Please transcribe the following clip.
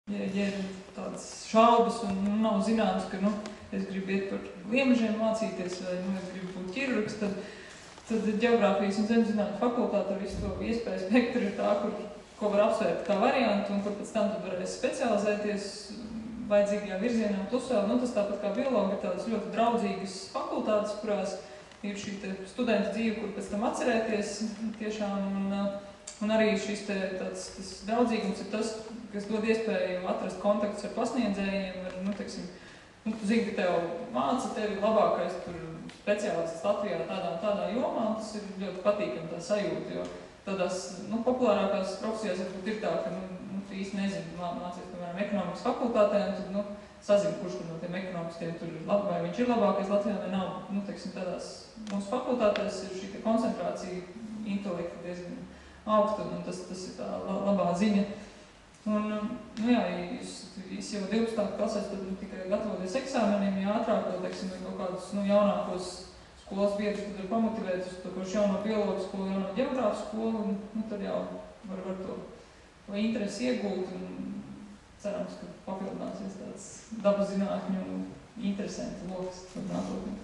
Ja ir tādas šaubas un nav zināms, ka, es gribu iet par liemežiem mācīties vai, es gribu būt ķirurgs, tad ģeogrāfijas un zemzinātņu fakultāte ar visu to iespēju spektru ir tā, ko var apsvērt kā variantu un kur pēc tam tad varēs specializēties vajadzīgajā virzienā un tusēl. Tas tāpat kā biologi ir tādas ļoti draudzīgas fakultātes, kurās ir šī studenta dzīve, kur pēc tam atcerēties tiešām. Un arī šis tas draudzīgums ir tas, kas dod iespēju atrast kontaktus ar pasniedzējiem. Tu zini, ka tev māca, tevi labākais speciālists Latvijā tādā jomā, tas ir ļoti patīkami tā sajūta, jo tādās populārākās profesijās varbūt ir tā, ka tu īsti nezini, mācies, piemēram, ekonomikas fakultātē, un tad sazini, kurš no tiem ekonomistiem tur ir vai viņš ir labākais Latvijā vai nav. Tādās mūsu fakultātēs ir šī koncentrācija intelekta diezgan augsta, un tas ir tā labā ziņa. Un, ja jūs jau 12. klasēs tad tikai gatavoties eksāmeniem, ja ātrāk vēl, vai kaut kādus jaunākos skolas biedrus, tad var pamotivēt uz to pašu jauno biologu skolu, jauno ģeogrāfu skolu, un tad jau var to interesi iegūt, un cerams, ka papildināsies tāds dabas zinātņu interesanti loks nākotnē.